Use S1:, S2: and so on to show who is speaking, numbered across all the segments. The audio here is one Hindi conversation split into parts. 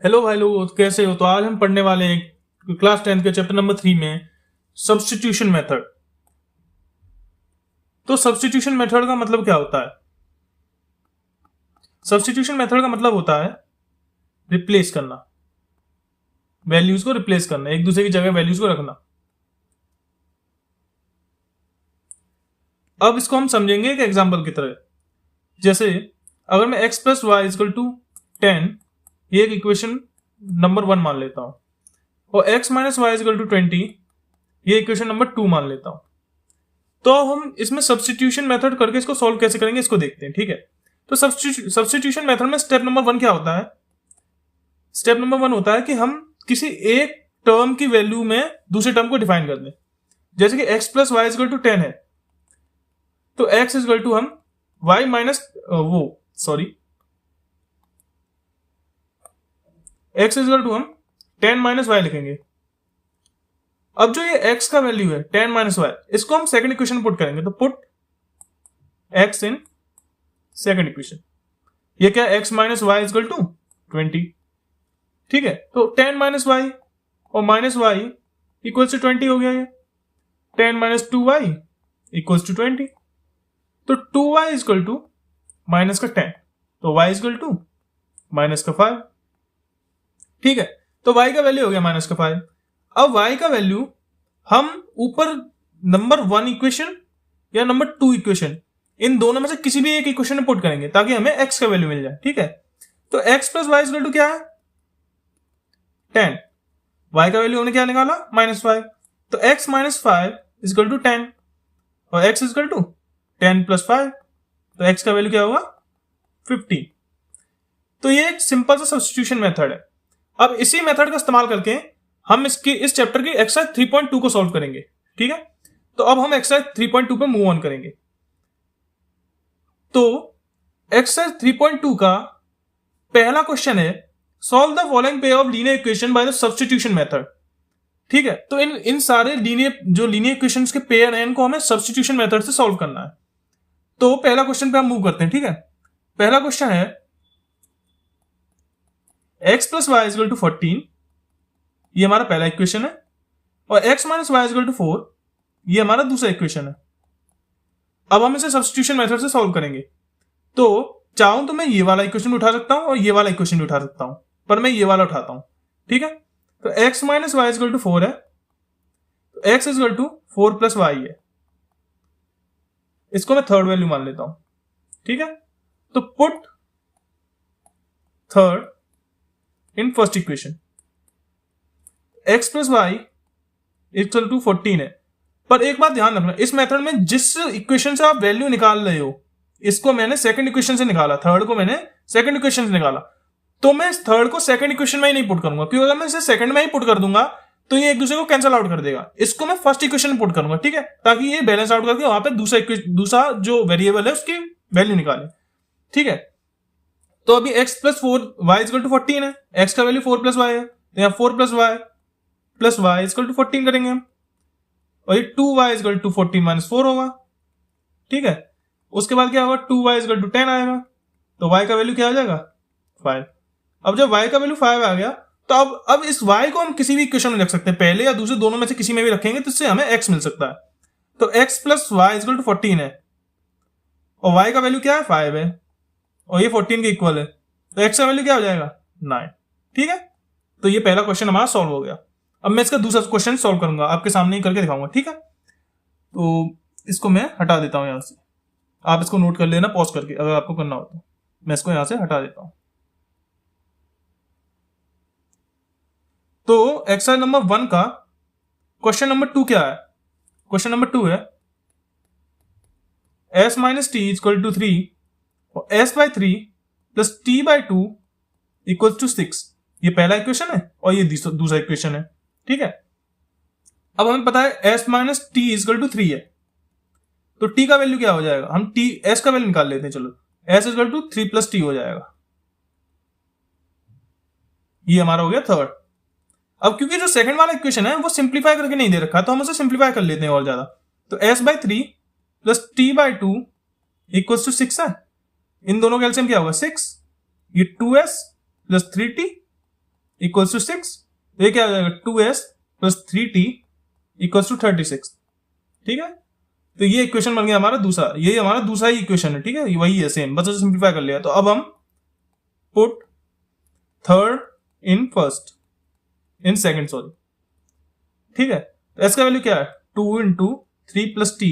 S1: हेलो भाई लोग, कैसे हो? तो आज हम पढ़ने वाले हैं क्लास 10 के चैप्टर नंबर 3 में सब्स्टिट्यूशन मेथड। तो सब्स्टिट्यूशन मेथड का मतलब क्या होता है? सब्स्टिट्यूशन मेथड का मतलब होता है रिप्लेस करना, वैल्यूज को रिप्लेस करना, एक दूसरे की जगह वैल्यूज को रखना। अब इसको हम समझेंगे एक एग्जाम्पल की तरह। जैसे अगर मैं x plus Y equal to 10 ये एक इक्वेशन नंबर 1 मान लेता हूं, और x minus Y equal to 20 ये इक्वेशन नंबर 2 मान लेता हूं, तो हम इसमें सब्स्टिट्यूशन मेथड करके इसको सॉल्व कैसे करेंगे इसको देखते हैं। ठीक है, तो सब्स्टिट्यूशन मेथड में स्टेप नंबर 1 क्या होता है? स्टेप नंबर 1 होता है कि हम किसी एक टर्म की वैल्यू में दूसरे टर्म को डिफाइन कर दें। जैसे कि x plus Y equal to 10 है, तो x इजकल टू हम y minus x equal to हम 10 माइनस वाई लिखेंगे। अब जो ये x का वैल्यू है 10 माइनस वाई, इसको हम सेकंड इक्वेशन पुट करेंगे, तो put x in second equation. ये क्या है? x minus Y equal to 20। ठीक है, तो 10 माइनस वाई और माइनस वाई इक्वल टू 20 हो गया। ये 10 माइनस 2y इक्वल टू 20, तो 2y इजकल टू माइनस का 10, तो y इजकल टू माइनस का 5। ठीक है, तो y का वैल्यू हो गया माइनस का 5। अब y का वैल्यू हम ऊपर नंबर 1 इक्वेशन या नंबर 2 इक्वेशन, इन दोनों में से किसी भी एक इक्वेशन में पुट करेंगे ताकि हमें x का वैल्यू मिल जाए। ठीक है, तो x plus Y equal to क्या है? 10। y का वैल्यू हमने क्या निकाला? माइनस 5, तो x माइनस 5 इजकल टू 10, और x इजकल टू 10 प्लस 5, तो x का वैल्यू क्या होगा? 50। तो ये एक सिंपल सा सब्स्टिट्यूशन मेथड है। अब इसी मेथड का इस्तेमाल करके हम इस चैप्टर की एक्सरसाइज 3.2 को सॉल्व करेंगे। ठीक है, तो अब हम एक्सरसाइज 3.2 पे मूव ऑन करेंगे। तो एक्सरसाइज 3.2 का पहला क्वेश्चन है, solve the following pair of linear equation by the substitution method. ठीक है, तो इन सारे लीनियर इक्वेशंस के पेयर हैं, इनको हमें सब्स्टिट्यूशन मेथड से सॉल्व करना है। तो पहला क्वेश्चन पे हम मूव करते हैं। ठीक है, पहला क्वेश्चन है x plus Y equal to 14, ये हमारा पहला इक्वेशन है, और x minus Y equal to 4 ये हमारा दूसरा इक्वेशन है। अब हम इसे सब्स्टिट्यूशन मेथड से सॉल्व करेंगे। तो चाहूं तो मैं ये वाला इक्वेशन भी उठा सकता हूं और ये वाला इक्वेशन भी उठा सकता हूं, पर मैं ये वाला उठाता हूं। ठीक है, तो x minus Y equal to 4 है, तो x equal to 4 plus Y है, इसको मैं थर्ड वैल्यू मान लेता हूं। ठीक है, तो put third in first equation. x plus Y equal to 14 है, पर एक बात ध्यान रखना, इस मेथड में जिस इक्वेशन से आप वैल्यू निकाल रहे हो, इसको मैंने सेकंड इक्वेशन से निकाला, थर्ड को मैंने सेकंड इक्वेशन से निकाला, तो मैं इस थर्ड को सेकंड इक्वेशन में ही नहीं पुट करूंगा, क्योंकि अगर मैं इसे सेकंड में ही पुट कर दूंगा तो ये एक दूसरे को कैंसिल आउट कर देगा। इसको मैं फर्स्ट इक्वेशन में पुट करूंगा। ठीक है, ताकि ये बैलेंस आउट करके वहां पे दूसरा जो वेरिएबल है उसकी वैल्यू निकाले। ठीक है, तो अभी x plus 4 Y equal to 14 है, x का वैल्यू 4 प्लस वाई है, तो यहाँ 4 प्लस वाई इजकल टू 14 करेंगे हम, और ये 2y इजकल टू 14 माइनस 4 होगा। ठीक है, उसके बाद क्या होगा? 2y इजकल टू 10 आएगा, तो y का वैल्यू क्या आ जाएगा? 5। अब जब y का वैल्यू 5 आ गया, तो अब इस y को हम किसी भी इक्वेशन में रख सकते हैं, पहले या दूसरे दोनों में से किसी में भी रखेंगे तो इससे हमें x मिल सकता है। तो x plus Y equal to 14 है, और y का वैल्यू क्या है? 5 है, और ये 14 के इक्वल है, तो x का वैल्यू क्या हो जाएगा? 9। ठीक है, तो ये पहला क्वेश्चन हमारा सॉल्व हो गया। अब मैं इसका दूसरा क्वेश्चन सॉल्व करूंगा, आपके सामने ही करके दिखाऊंगा। ठीक है, तो इसको मैं हटा देता हूं यहां से, आप इसको नोट कर लेना पॉज करके अगर आपको करना हो तो। मैं इसको यहां से हटा देता हूं। तो एक्सरसाइज नंबर 1 का क्वेश्चन नंबर 2 क्या है? क्वेश्चन नंबर 2 है s minus T equal to 3 और s by 3 plus t by 2 equal to 6। ये पहला इक्वेशन है और ये दूसरा इक्वेशन है। ठीक है, अब हमें पता है s minus T equal to 3 है, तो t का वैल्यू क्या हो जाएगा? हम s का वैल्यू निकाल लेते हैं। चलो, s equal to 3 plus T हो जाएगा, ये हमारा हो गया थर्ड। अब क्योंकि जो सेकंड वाला इक्वेशन है वो सिंप्लीफाई करके नहीं दे रखा, तो हम उसे सिंप्लीफाई कर लेते हैं और ज्यादा। तो s by 3 plus t by 2 equal to 6 है, इन दोनों का एलसीएम क्या होगा? 6। ये 2s plus 3t equals to 6, तो ये क्या हो जाएगा 2s plus 3t equals to 36। ठीक है, तो ये इक्वेशन बन गया हमारा दूसरा, ये हमारा दूसरा ही इक्वेशन है। ठीक है, वही है सेम, बस सिंप्लीफाई कर लिया। तो अब हम put third in first in second, sorry. ठीक है, तो s का वैल्यू क्या है 2 into 3 plus t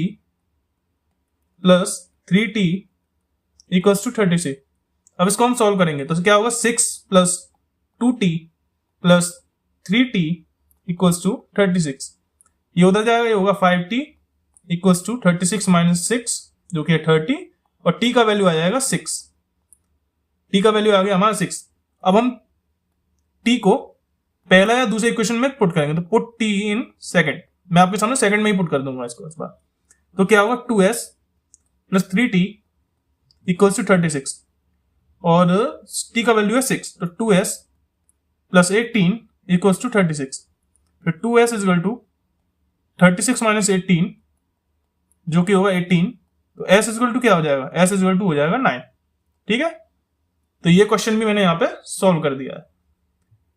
S1: plus 3t equals to 36। अब इसको हम सॉल्व करेंगे तो क्या होगा 6 plus 2t plus 3t equals to 36। ये उधर जाएगा, ये होगा 5t इक्वल्स टू 36 माइनस 6 जो कि है 30, और t का वैल्यू आ जाएगा 6। t का वैल्यू आ गया हमारा 6। अब हम t को पहला या दूसरे इक्वेशन में पुट करेंगे, तो पुट t इन सेकंड। मैं आपके सामने सेकंड में ही पुट कर दूंगा इसको इस बार। तो क्या होगा 2s plus 3t equals to 36, और t का वैल्यू है 6, तो 2s प्लस 18 इक्वल्स टू 36। फिर 2s is equal to 36 minus 18 जो कि होगा 18, तो s इज इक्वल टू क्या हो जाएगा, s इज इक्वल टू हो जाएगा 9। ठीक है, तो ये क्वेश्चन भी मैंने यहाँ पे सॉल्व कर दिया है।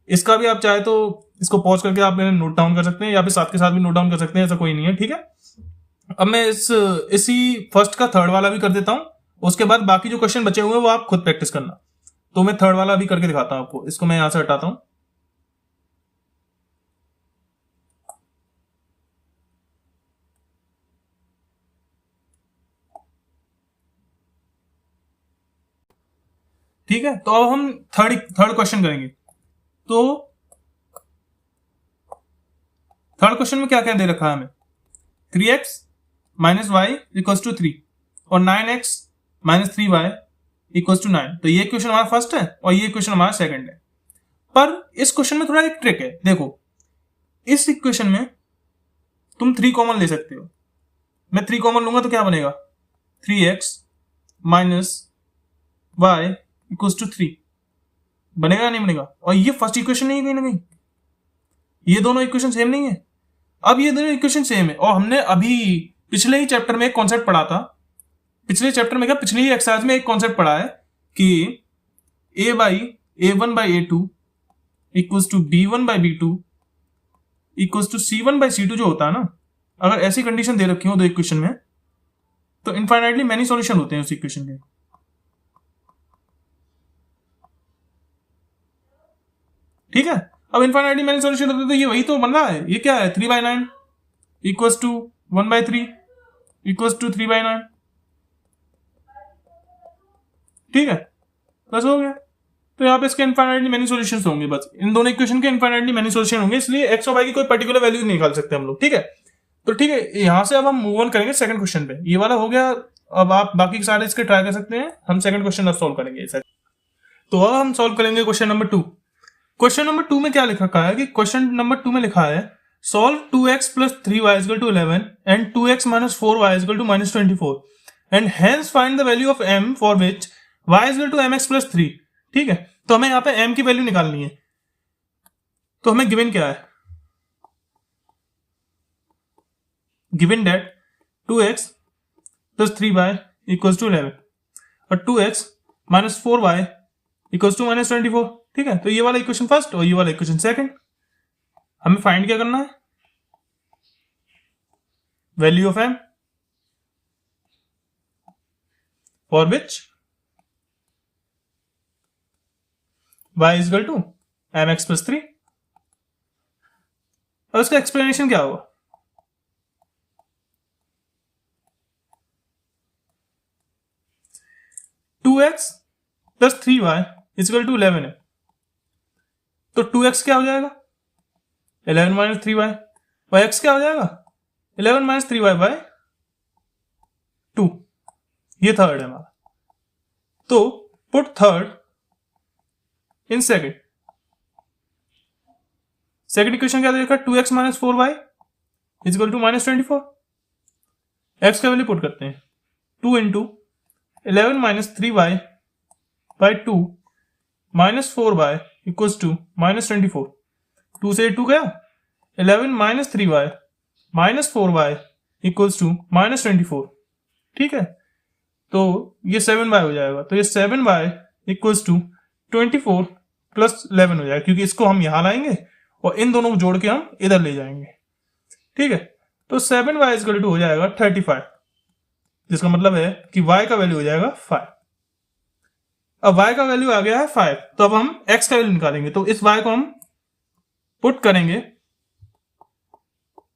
S1: इसका भी आप चाहे तो इसको पॉज करके आप मैंने नोट डाउन कर सकते हैं, या फिर साथ के साथ भी नोट डाउन कर सकते हैं, ऐसा कोई नहीं है। ठीक है, अब मैं इसी फर्स्ट का थर्ड वाला भी कर देता हूं, उसके बाद बाकी जो क्वेश्चन बचे हुए हैं वो आप खुद प्रैक्टिस करना। तो मैं थर्ड वाला भी करके दिखाता हूं आपको। इसको मैं यहां से हटाता हूं। ठीक है, तो अब हम थर्ड क्वेश्चन करेंगे। तो थर्ड क्वेश्चन में क्या क्या दे रखा है हमें, 3x minus Y equals to 3 और 9x minus 3y equals to 9। तो ये इक्वेशन हमारा फर्स्ट है और ये इक्वेशन हमारा सेकंड है। पर इस क्वेश्चन में थोड़ा एक ट्रिक है। देखो, इस इक्वेशन में तुम 3 कॉमन ले सकते हो। मैं 3 कॉमन लूंगा तो क्या बनेगा 3x minus Y equals to 3 बनेगा या नहीं बनेगा। और ये फर्स्ट इक्वेशन नहीं है कहीं ना कहीं, ये दोनों इक्वेशन सेम नहीं है। अब ये दोनों इक्वेशन सेम है, और हमने अभी पिछले ही चैप्टर में एक कॉन्सेप्ट पढ़ा था। पिछले चैप्टर में क्या, पिछले ही एक्सरसाइज में एक कॉन्सेप्ट पढ़ा है कि a by a1 by a2 equals to b1 by b2 equals to c1 by c2 जो होता है ना, अगर ऐसी कंडीशन दे रखी हो दो इक्वेशन में, तो इनफाइनाइटली मैनी सॉल्यूशन होते हैं उस इक्वेशन के। ठीक है, अब इनफाइनाइटली मैनी सॉल्यूशन होते हैं, तो ये वही तो बन रहा है। ये क्या है 3/9 इक्वल्स टू 1/3 इक्वल्स टू 3/9। ठीक है, बस हो गया। तो यहाँ पे इसके इनफाइनाइटली मेनी सॉल्यूशंस होंगे, बस इन दोनों इक्वेशन के इनफाइनाइटली मेनी सॉल्यूशन होंगे, इसलिए एक्स और वाई की कोई पर्टिकुलर वैल्यू नहीं निकाल सकते हम लोग। ठीक है, तो ठीक है, यहाँ से अब हम मूव ऑन करेंगे सेकंड क्वेश्चन पे। ये वाला हो गया, अब आप बाकी सारे इसके ट्राई कर सकते हैं। हम सेकंड क्वेश्चन अब सॉल्व करेंगे। तो अब हम सॉल्व करेंगे क्वेश्चन नंबर 2। क्वेश्चन नंबर 2 में क्या लिखा है कि क्वेश्चन नंबर 2 में लिखा है solve 2x plus 3y equal to 11 and 2x minus 4y equal to minus 24 and hence find the value of m for which y equal to mx plus 3। ठीक है, तो हमें यहाँ पे m की वैल्यू निकालनी है। तो हमें गिवन क्या है, given that 2x plus 3y equals to 11 और 2x minus 4y equals to minus 24। ठीक है, तो ये वाला इक्वेशन फर्स्ट और ये वाला इक्वेशन सेकंड। हमें फाइंड क्या करना है, value of m for which y is equal to mx plus 3। अब इसका एक्सप्लेनेशन क्या होगा, two X plus 3y is equal to 11 है, तो 2x क्या हो जाएगा 11 माइनस 3y, और x क्या हो जाएगा 11 माइनस 3y बाय 2। ये थर्ड है हमारा। तो put third in second. Second equation क्या देखा 2x minus 4y is equal to minus 24। x का वैल्यू पुट करते हैं 2 into 11 minus 3y by 2 minus 4y equals to minus 24। 2 से 2 गया, 11 minus 3y minus 4y equals to minus 24। ठीक है, तो ये 7y हो जाएगा, तो ये 7y इक्वल्स टू 24 प्लस 11 हो जाएगा, क्योंकि इसको हम यहां लाएंगे और इन दोनों को जोड़ के हम इधर ले जाएंगे। ठीक है, तो 7y इक्वल टू हो जाएगा 35, जिसका मतलब है कि y का वैल्यू हो जाएगा 5। अब y का वैल्यू आ गया है 5, तो अब हम x का वैल्यू निकालेंगे। तो इस y को हम पुट करेंगे,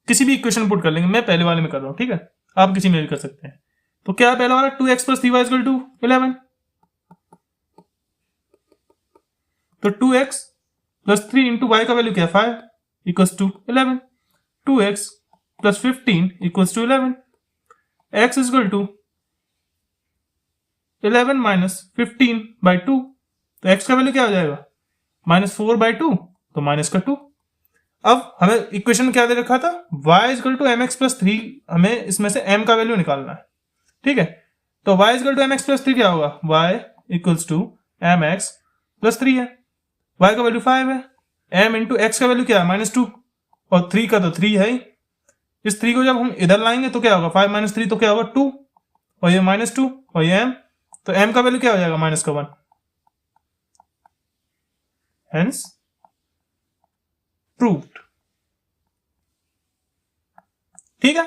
S1: किसी भी इक्वेशन पुट कर लेंगे, मैं पहले वाले में कर रहा हूं, ठीक है, आप किसी में भी कर सकते हैं। तो क्या है पहला वाला, 2x plus 3y equal to 11, तो 2x प्लस 3 इंटू वाई का वैल्यू क्या है 5 equals to 11, 2x plus 15 equals to 11, x equal to 11 minus 15 by 2, तो x का वैल्यू क्या हो जाएगा -4 बाई 2, तो माइनस का 2। अब हमें इक्वेशन क्या दे रखा था, y equal to mx plus 3, हमें इसमें से m का वैल्यू निकालना है। ठीक है, तो y equal to mx plus 3 क्या होगा, y equals to mx plus 3 है, y का वैल्यू 5 है, m इंटू एक्स का वैल्यू क्या है -2, और 3 का तो 3 है ही। इस 3 को जब हम इधर लाएंगे तो क्या होगा, 5 माइनस 3 तो क्या होगा 2, और ये -2 और ये m, तो m का वैल्यू क्या हो जाएगा -1, हेंस प्रूव्ड। ठीक है,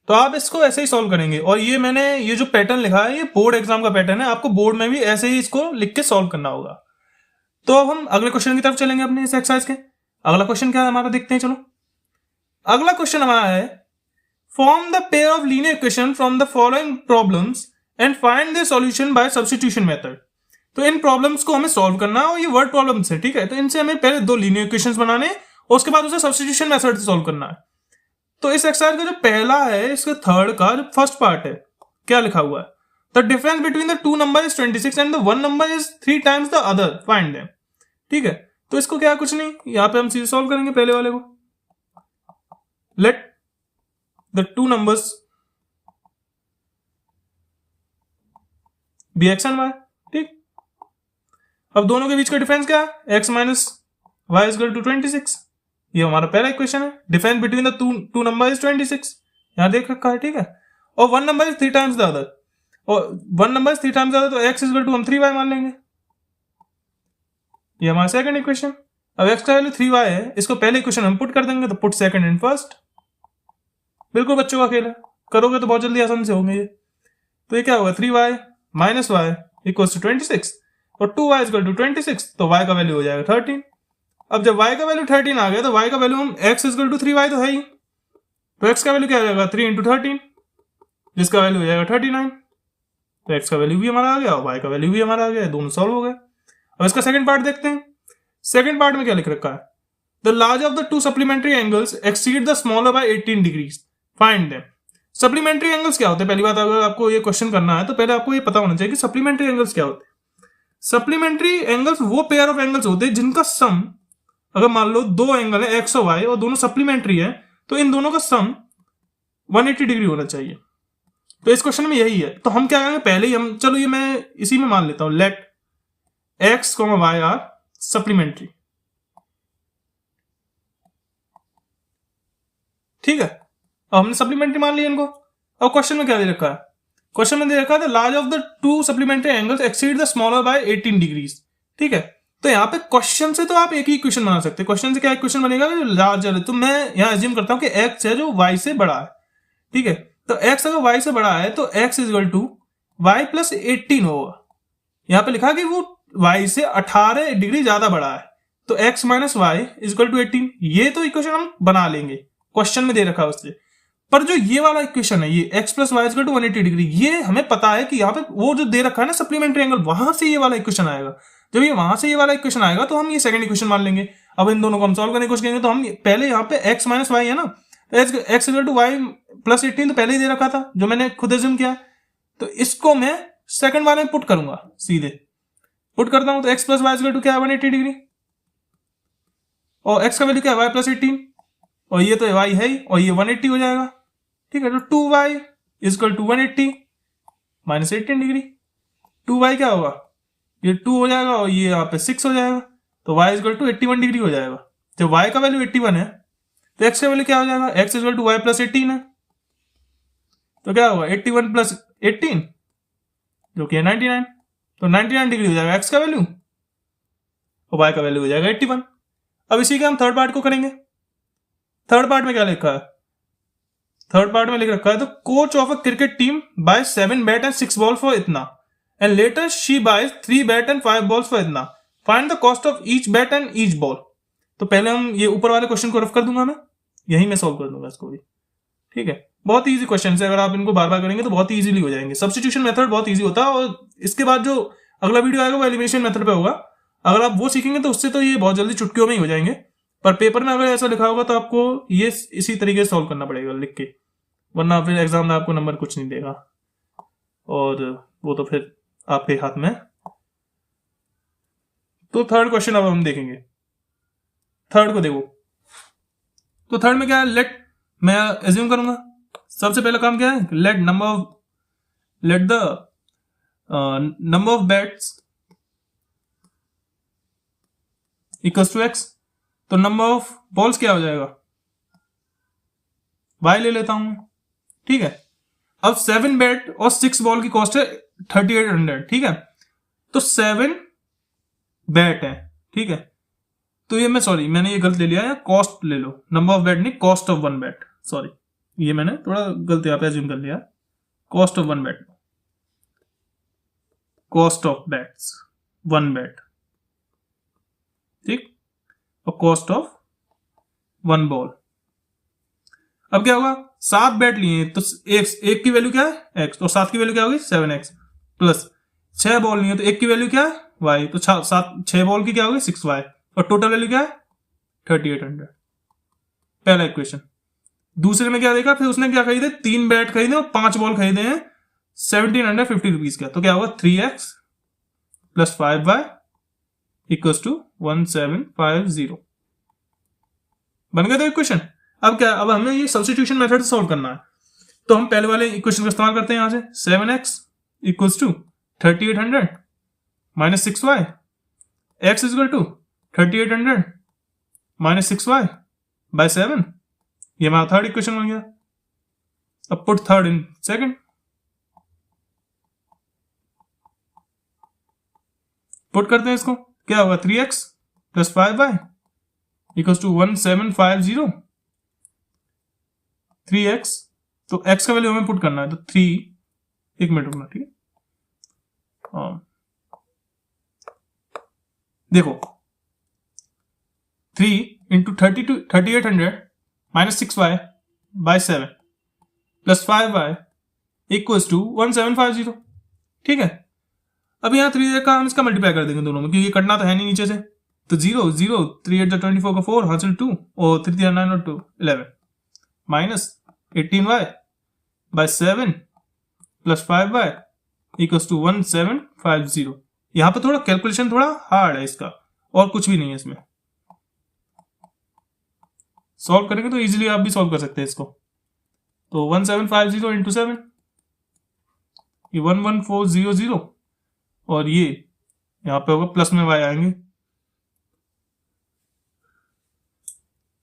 S1: तो आप इसको ऐसे ही सॉल्व करेंगे, और ये जो पैटर्न लिखा है ये बोर्ड एग्जाम का पैटर्न है, आपको बोर्ड में भी ऐसे ही इसको लिख के सॉल्व करना होगा। तो अब हम अगले क्वेश्चन की तरफ चलेंगे अपने इस एक्सरसाइज के। अगला क्वेश्चन क्या है हमारा, देखते हैं चलो। अगला क्वेश्चन हमारा है, form the pair of linear equation from the following problems and find the solution bye substitution method. तो इन प्रॉब्लम्स को हमें सॉल्व करना है, और ये वर्ड प्रॉब्लम्स है, ठीक है, तो इनसे हमें पहले 2 लीनियर इक्वेशंस बनाने और उसके बाद उसे सब्स्टिट्यूशन मेथड से सॉल्व करना है। तो इस एक्सरसाइज का जो पहला है, इसका थर्ड का जो फर्स्ट पार्ट है, क्या लिखा हुआ है, the difference between the 2 number is 26 and the 1 number is 3 times the other, find them. ठीक है, तो इसको क्या, कुछ नहीं, यहां पे हम सीधे सॉल्व करेंगे पहले वाले को। Let the 2 numbers be X and Y. ठीक, अब दोनों के बीच का डिफरेंस क्या है, X minus Y is equal to 26, ये हमारा पहला इक्वेशन है। Difference between the two number is 26, यहां देख रखा है, ठीक है, और 1 number is 3 times the other, और 1 number is 3 times the other, तो एक्स इज इक्वल टू हम 3y मान लेंगे, ये हमारा सेकंड इक्वेशन। अब x का वैल्यू 3y है, इसको पहले इक्वेशन हम पुट कर देंगे, तो पुट सेकंड इन फर्स्ट, बिल्कुल बच्चों का खेल है, करोगे तो बहुत जल्दी आसान से होंगे ये। तो ये क्या होगा, 3y minus Y equals to 26, और 2y इक्वल टू 26, तो y का वैल्यू हो जाएगा 13। अब जब y का वैल्यू 13 आ गया, तो y का वैल्यू हम x इक्वल टू 3y तो है ही, तो x का वैल्यू क्या हो जाएगा 3 इंटू 13, जिसका वैल्यू हो जाएगा 39, तो x का वैल्यू भी हमारा आ गया और y का वैल्यू भी हमारा आ गया, दोनों सॉल्व हो गए। अब इसका सेकंड पार्ट देखते हैं। सेकंड पार्ट में क्या लिख रखा है, the large of the 2 supplementary angles exceed the smaller by 18 degrees, find them. Supplementary angles क्या होते हैं, पहली बात अगर आपको ये क्वेश्चन करना है तो पहले आपको ये पता होना चाहिए कि सप्लीमेंट्री एंगल्स क्या होते हैं। सप्लीमेंट्री एंगल्स वो पेयर ऑफ एंगल्स होते हैं जिनका सम, अगर मान लो 2 एंगल है एक्स और वाई और दोनों सप्लीमेंट्री है, तो इन दोनों का सम 180 डिग्री होना चाहिए। तो इस क्वेश्चन में यही है, तो हम क्या करेंगे, पहले ही हम, चलो ये मैं इसी में मान लेता हूं, let X Y are supplementary. ठीक है, अब हमने सप्लीमेंट्री मान लिया इनको। अब क्वेश्चन में क्या दे रखा है, क्वेश्चन में दे रखा है large of the 2 supplementary angles exceed the smaller by 18 degrees. ठीक है, तो यहाँ पे क्वेश्चन से तो आप एक ही इक्वेशन बना सकते हैं। क्वेश्चन से क्या इक्वेशन बनेगा, जो लार्जर है, तो मैं यहाँ एज्यूम करता हूं कि x है जो y से बड़ा है। ठीक है, तो x अगर y से बड़ा है तो x is equal to y plus 18 होगा। यहाँ पे लिखा कि वो y से 18 डिग्री ज्यादा बड़ा है, तो x minus Y is equal to 18। ये तो इक्वेशन हम बना लेंगे, क्वेश्चन में दे रखा है उससे। पर जो ये वाला इक्वेशन है, ये x plus Y is equal to 180 degree, ये हमें पता है कि यहाँ पे वो जो दे रखा है ना सप्लीमेंट्री एंगल, वहां से ये वाला इक्वेशन आएगा। जब ये वहां से ये वाला इक्वेशन आएगा तो हम ये सेकंड इक्वेशन मान लेंगे। अब इन दोनों को हम सॉल्व करने की कोशिश करेंगे, तो हम पहले यहाँ पे x माइनस वाई है ना, तो x equal to Y plus 18 तो पहले ही दे रखा था, जो मैंने खुद एज्यूम किया, तो इसको मैं सेकंड वाले में पुट करूंगा, सीधे पुट करता हूं, तो x plus Y equal to क्या है 180 डिग्री, और x का वैल्यू क्या है y प्लस 18, और ये तो y है ही, और ये 180 हो जाएगा। ठीक है, तो 2y equal to 180 minus 18 degree, 2y क्या होगा, ये 2 हो जाएगा और ये यहाँ पे 6 हो जाएगा, तो y इक्वल टू 81 डिग्री हो जाएगा। जब y का वैल्यू 81 है तो x का वैल्यू क्या हो जाएगा, x equal to y plus 18 है, तो क्या होगा 81 प्लस 18 जो कि है 99, तो 99 डिग्री हो जाएगा x का वैल्यू, और y का वैल्यू हो जाएगा 81। अब इसी के हम थर्ड पार्ट को करेंगे। थर्ड पार्ट में क्या लिखा है, थर्ड पार्ट में लिख रखा है the coach of a cricket team buy 7 bat and 6 ball for इतना and later she buy 3 bat and 5 balls for इतना, find the cost of each bat and each ball. तो पहले हम ये ऊपर वाले क्वेश्चन को रफ कर दूंगा, मैं यही मैं सॉल्व कर दूंगा इसको भी, ठीक है। बहुत इजी क्वेश्चन है, अगर आप इनको बार बार करेंगे तो बहुत इजीली हो जाएंगे। सब्स्टिट्यूशन मेथड बहुत इजी होता है और इसके बाद जो अगला वीडियो आएगा वो एलिमिनेशन मेथड पे होगा। अगर आप वो सीखेंगे तो उससे तो ये बहुत जल्दी चुटकियों में ही हो जाएंगे, पर पेपर में अगर ऐसा लिखा होगा तो आपको ये इसी तरीके से सॉल्व करना पड़ेगा लिख के, वरना फिर एग्जाम में आपको नंबर कुछ नहीं देगा और वो तो फिर आपके हाथ में। तो थर्ड क्वेश्चन अब हम देखेंगे। थर्ड को देखो, तो थर्ड में क्या है, लेट, मैं एज्यूम करूंगा सबसे पहला काम क्या है, let the number of bats equals to X. तो नंबर ऑफ बॉल्स क्या हो जाएगा, y ले लेता हूं, ठीक है। अब 7 बैट और 6 बॉल की कॉस्ट है 3800, ठीक है। तो 7 बैट है, ठीक है। तो ये मैंने ये गलत ले लिया है, कॉस्ट ले लो, नंबर ऑफ बैट नहीं, कॉस्ट ऑफ 1 बैट, सॉरी ये मैंने थोड़ा गलत यहाँ पे एज्यूम कर लिया, cost of 1 bat, cost of bats 1 bat, ठीक, और कॉस्ट ऑफ 1 बॉल। अब क्या होगा, 7 बैट लिए तो एक की वैल्यू क्या है x, तो 7 की वैल्यू क्या होगी 7x, प्लस 6 बॉल लिए तो एक की वैल्यू क्या है y, तो 6 बॉल की क्या होगी 6y, और टोटल वैल्यू क्या है 3800। पहला इक्वेशन। दूसरे में क्या देखा, फिर उसने क्या खरीदे, 3 बैट खरीदे और 5 बॉल खरीदे हैं 1750 रुपीज का, तो क्या होगा 3x plus 5y equals to 1750। बन गया था इक्वेशन। अब क्या, अब हमें ये सब्स्टिट्यूशन मेथड से सॉल्व करना है, तो हम पहले वाले इक्वेशन का इस्तेमाल करते हैं यहां से, 7x equals to 3800 minus 6y, x equal to 3800 minus 6y by 7, ये हमारा थर्ड इक्वेशन बन गया। अब put third in second, put करते हैं इसको, क्या होगा 3x plus 5y equals to 1750, 3x, तो x का वैल्यू हमें पुट करना है, तो 3, एक मिनट रुकना, ठीक है। देखो 3 into 3800 minus 6y by 7 plus 5y equals to 1750, ठीक है। अब यहाँ 3 का हम इसका मल्टीप्लाई कर देंगे दोनों में, क्योंकि कटना तो है नहीं नीचे से, तो 0 0 3 8 24 का 4 हासिल 2 और 3 3 9 और 2 11 minus 18y by 7 plus 5y equals to 1750। यहाँ पे थोड़ा कैलकुलेशन थोड़ा हार्ड है इसका, और कुछ भी नहीं है इसमें। सॉल्व करेंगे तो इजीली आप भी सॉल्व कर सकते हैं इसको। तो 1750 इंटू 7, ये 11400, और ये यहां पे होगा प्लस में y आएंगे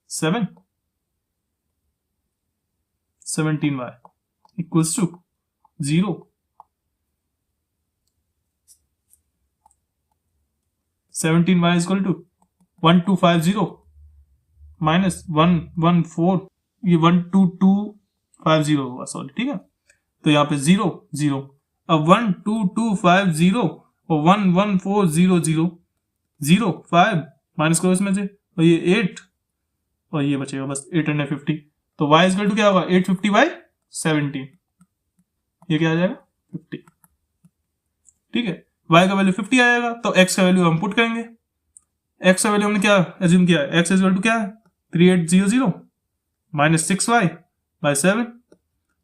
S1: 7 17y equals to 0 17y equal to 1250 minus 114, ये 12250 होगा, सॉरी, ठीक है। तो यहाँ पे 0 0, अब 12250 और 11400 0 5 माइनस करो इसमें से, और ये 8 और ये बचेगा बस 850। तो y इक्वल टू क्या होगा 850 बाई 17, ये क्या आ जाएगा 50, ठीक है। y का वैल्यू 50 आएगा, तो x का वैल्यू हम पुट करेंगे। x का वैल्यू हमने क्या एज्यूम किया है, x इक्वल टू क्या है 3800 माइनस 6y बाय 7,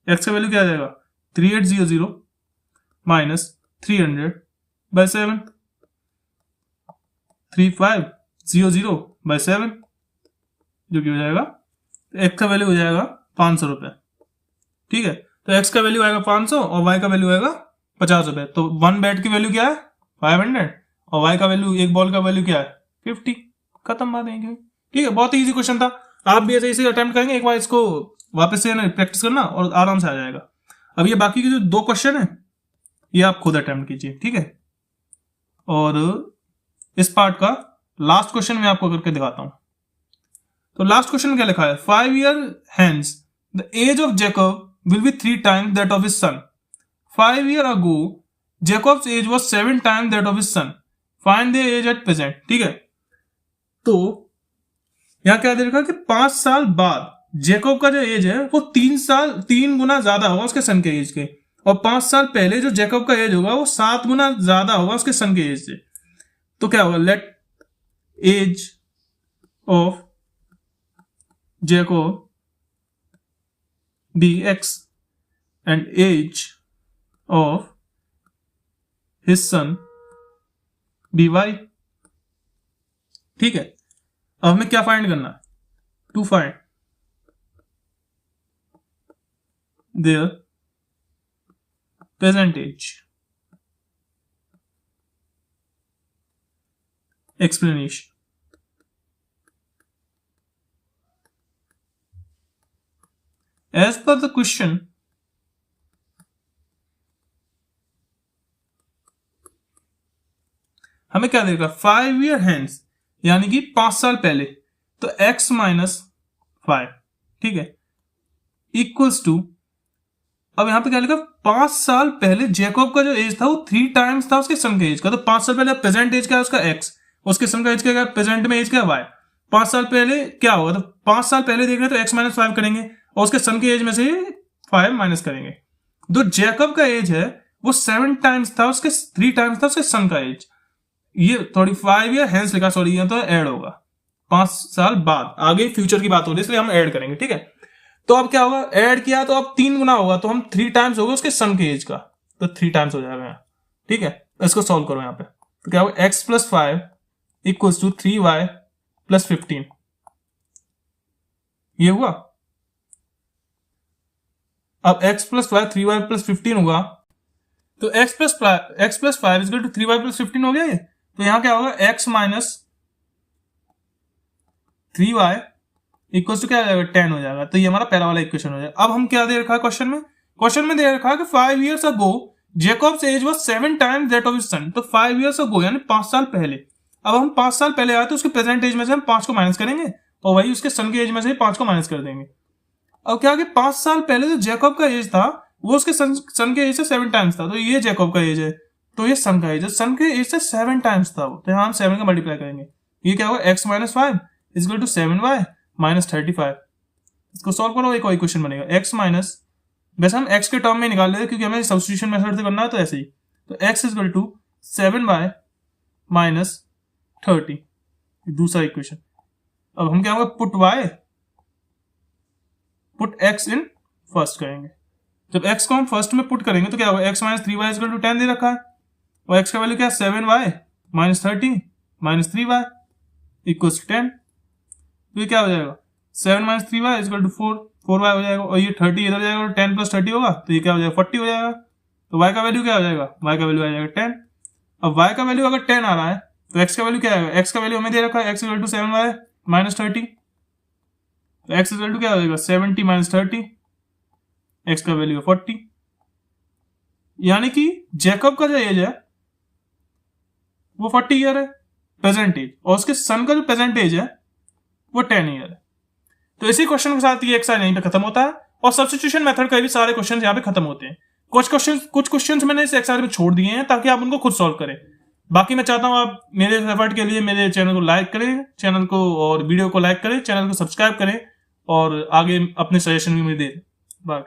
S1: x का वैल्यू क्या आ जाएगा 3800 माइनस 300 बाय 7, 3500 बाय 7, जो कि हो जाएगा, x का वैल्यू हो जाएगा 500 रुपए, ठीक है। तो x का वैल्यू आएगा 500 और y का वैल्यू आएगा 50 रुपए। तो 1 बैट की वैल्यू क्या है 500 और y का वैल्यू, एक बॉल का वैल्यू क्या है 50। खत्म बात है, ठीक है। बहुत ही इजी क्वेश्चन था, आप भी ऐसे इसे अटेम्प्ट करेंगे, एक बार इसको वापस से प्रैक्टिस करना और आराम से आ जाएगा। अब ये बाकी के जो 2 क्वेश्चन है ये आप खुद अटेम्प्ट कीजिए, ठीक है। और इस पार्ट का लास्ट क्वेश्चन में आपको करके दिखाता हूं। तो लास्ट क्वेश्चन में क्या लिखा है, 5 years hence the age of Jacob will be 3 times that of his son. 5 years ago Jacob's age was 7 times that of his son, find the age at present. ठीक है, तो यहां क्या दे रखा है कि 5 साल बाद जैकब का जो एज है वो 3 गुना ज्यादा होगा उसके सन के एज के, और 5 साल पहले जो जैकब का एज होगा वो 7 गुना ज्यादा होगा उसके सन के एज से। तो क्या होगा, let age of Jacob be X and age of his son be Y. ठीक है, अब हमें क्या फाइंड करना है, to find their present age. Explanation, as per the question, हमें क्या देगा, 5 years hence यानी कि 5 साल पहले, तो x माइनस 5, ठीक है, इक्वल्स टू, अब यहां पे क्या लिखा, 5 साल पहले जैकब का जो एज था वो 3 times था उसके सन के एज का। तो 5 साल पहले प्रेजेंट एज क्या है उसका x, उसके सन का एज क्या है, प्रेजेंट में एज क्या है y। 5 साल पहले क्या होगा, तो 5 साल पहले देख रहे हैं तो x माइनस 5 करेंगे और उसके सन के एज में से 5 माइनस करेंगे। जो जैकब का एज है वो 7 times था उसके, 3 times था उसके सन का एज। ये 35 years hence लिखा, सॉरी ये तो ऐड होगा 5 साल बाद, आगे फ्यूचर की बात हो रही है इसलिए हम ऐड करेंगे। ठीक है, तो अब क्या होगा, ऐड किया तो अब 3 गुना होगा, तो हम 3 times होगा उसके सन के एज का, तो 3 times हो जाएगा यहाँ। ठीक है, इसको सॉल्व करो यहाँ पे, तो क्या होगा, x plus 5 equals to 3y plus 15, ये हुआ। अब x प्लस 5 3y प्लस 15 होगा, तो x plus 5 equal to 3y plus 15 हो गया ये। तो यहां क्या होगा, x minus 3y equal to क्या हो जाएगा, 10 हो जाएगा। तो ये हमारा पहला वाला इक्वेशन हो जाएगा। अब हम क्या दे रखा है क्वेश्चन में, क्वेश्चन में दे रखा है कि 5 years ago Jacob's age was 7 times that of his son. तो 5 years ago यानी 5 साल पहले। अब हम 5 साल पहले आए तो उसके प्रेजेंट एज में से हम 5 को माइनस करेंगे और वही उसके सन के एज में से 5 को माइनस कर देंगे। अब क्या कि 5 साल पहले जो जैकब का एज था वो उसके सन के एज से 7 times था। तो ये जैकब का एज है, तो ये सन का एज है, सन के एज से 7 times था वो। तो यहाँ हम 7 का मल्टीप्लाई करेंगे, ये क्या होगा, x minus 5 equal to 7y minus 35। इसको सॉल्व करो, एक और इक्वेशन बनेगा, x माइनस, वैसे हम x के टर्म में निकाल लेते क्योंकि हमें सब्स्टिट्यूशन मेथड से करना है, तो ऐसे ही, तो x equal to 7y minus 30, दूसरा इक्वेशन। अब हम क्या होगा, पुट x इन फर्स्ट करेंगे। जब x को हम फर्स्ट में पुट करेंगे तो क्या होगा, x minus 3y equal to 10 दे रखा है और x का वैल्यू क्या है, 7y minus 30 minus 3y equals to 10। तो ये क्या हो जाएगा, 7 minus 3y equal to 4y हो जाएगा, और ये 30 इधर जाएगा, 10 प्लस 30 होगा, तो ये क्या हो जाएगा, 40 हो जाएगा। तो y का वैल्यू क्या हो जाएगा, y का वैल्यू आ जाएगा 10। अब y का वैल्यू अगर 10 आ रहा है तो x का वैल्यू क्या आएगा, x का वैल्यू हमें दे रखा है, x equal to 7y minus 30, तो x इक्वल टू क्या हो जाएगा, 70 माइनस 30, x का वैल्यू है 40। यानी कि जैकब का जो एज है वो 40 ईयर है प्रेजेंट एज, और उसके सन का जो प्रेजेंट एज है वो 10 ईयर है। तो इसी क्वेश्चन के साथ ये एक्सरसाइज यहीं पे खत्म होता है, और सब्स्टिट्यूशन मेथड का भी सारे क्वेश्चन यहाँ पे खत्म होते हैं। कुछ क्वेश्चन मैंने इस एक्सरसाइज में छोड़ दिए हैं ताकि आप उनको खुद सॉल्व करें। बाकी मैं चाहता हूँ आप मेरे एफर्ट के लिए मेरे चैनल को लाइक करें, चैनल को और वीडियो को लाइक करें, चैनल को सब्सक्राइब करें और आगे अपने सजेशन भी मुझे दें। बाय।